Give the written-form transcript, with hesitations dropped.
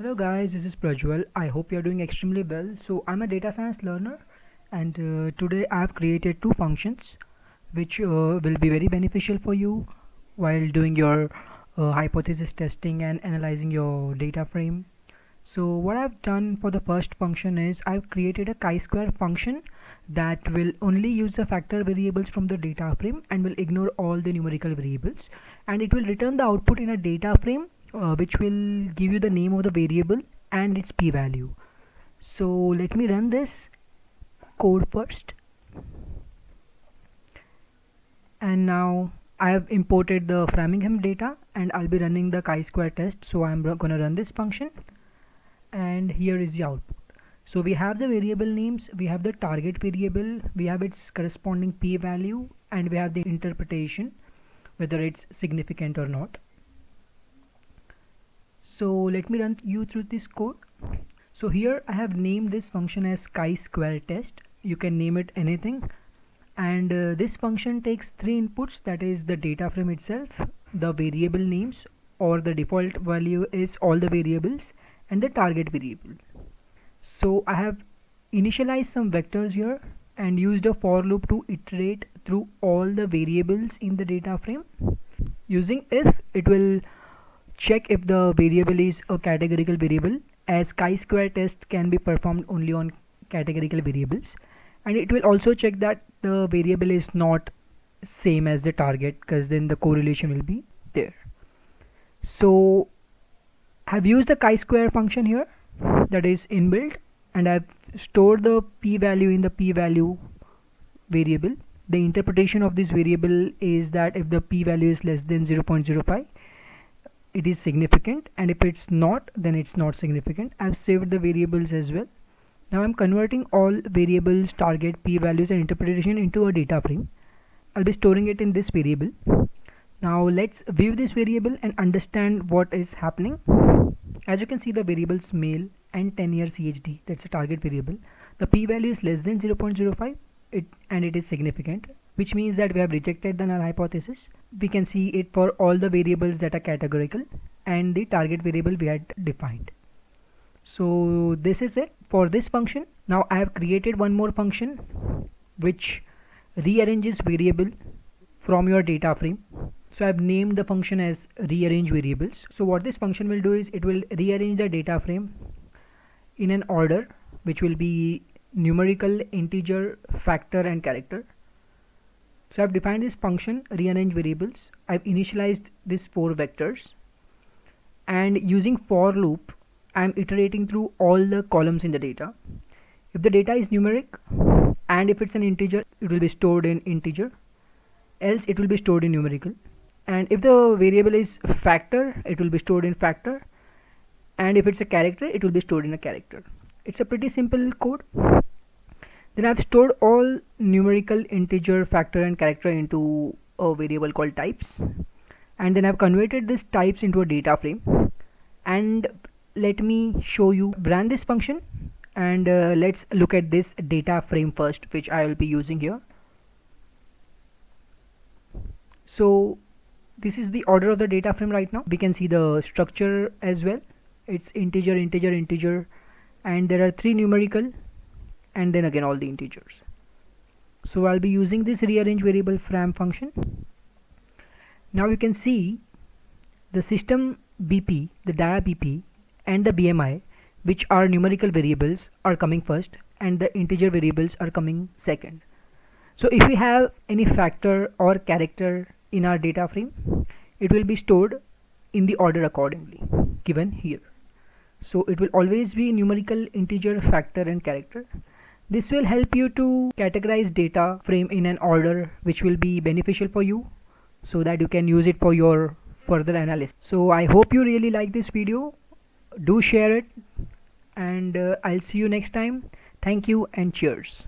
Hello guys, this is Prajwal. I hope you're doing extremely well. So I'm a data science learner and today I've created two functions which will be very beneficial for you while doing your hypothesis testing and analyzing your data frame. So what I've done for the first function is I've created a chi-square function that will only use the factor variables from the data frame and will ignore all the numerical variables, and it will return the output in a data frame which will give you the name of the variable and its p-value. So let me run this code first, and now I have imported the Framingham data and I'll be running the chi-square test. So I'm gonna run this function, and here is the output. So we have the variable names, we have the target variable, we have its corresponding p-value, and we have the interpretation whether it's significant or not. So let me run you through this code. So here I have named this function as chi-square test. You can name it anything, and this function takes three inputs, that is the data frame itself, the variable names, or the default value is all the variables, and the target variable. So I have initialized some vectors here and used a for loop to iterate through all the variables in the data frame. Using if, it will check if the variable is a categorical variable, as chi-square test can be performed only on categorical variables, and it will also check that the variable is not same as the target, because then the correlation will be there. So I've used the chi-square function here that is inbuilt, and I've stored the p-value in the p-value variable. The interpretation of this variable is that if the p-value is less than 0.05, it is significant, and if it's not, then it's not significant. I've saved the variables as well. Now I'm converting all variables, target, p-values, and interpretation into a data frame. I'll be storing it in this variable. Now let's view this variable and understand what is happening. As you can see, the variables male and 10-year CHD, that's a target variable. The p-value is less than 0.05 and it is significant, which means that we have rejected the null hypothesis. We can see it for all the variables that are categorical and the target variable we had defined. So this is it for this function. Now I have created one more function which rearranges variable from your data frame. So I've named the function as rearrange variables. So what this function will do is it will rearrange the data frame in an order which will be numerical, integer, factor, and character. So I've defined this function rearrange variables. I've initialized these four vectors, and using for loop I'm iterating through all the columns in the data. If the data is numeric and if it's an integer, it will be stored in integer, else it will be stored in numerical. And if the variable is factor, it will be stored in factor, and if it's a character, it will be stored in a character. It's a pretty simple code. Then I've stored all numerical, integer, factor, and character into a variable called types, and then I've converted these types into a data frame. And let me show you, run this function, and let's look at this data frame first, which I will be using here. So this is the order of the data frame right now. We can see the structure as well. It's integer, integer, integer, and there are three numerical, and then again all the integers. So I'll be using this rearrange variable fram function. Now you can see the system BP, the dia BP, and the BMI, which are numerical variables, are coming first, and the integer variables are coming second. So if we have any factor or character in our data frame, it will be stored in the order accordingly given here. So it will always be numerical, integer, factor, and character. This will help you to categorize data frame in an order which will be beneficial for you, so that you can use it for your further analysis. So I hope you really like this video. Do share it, and I'll see you next time. Thank you and cheers.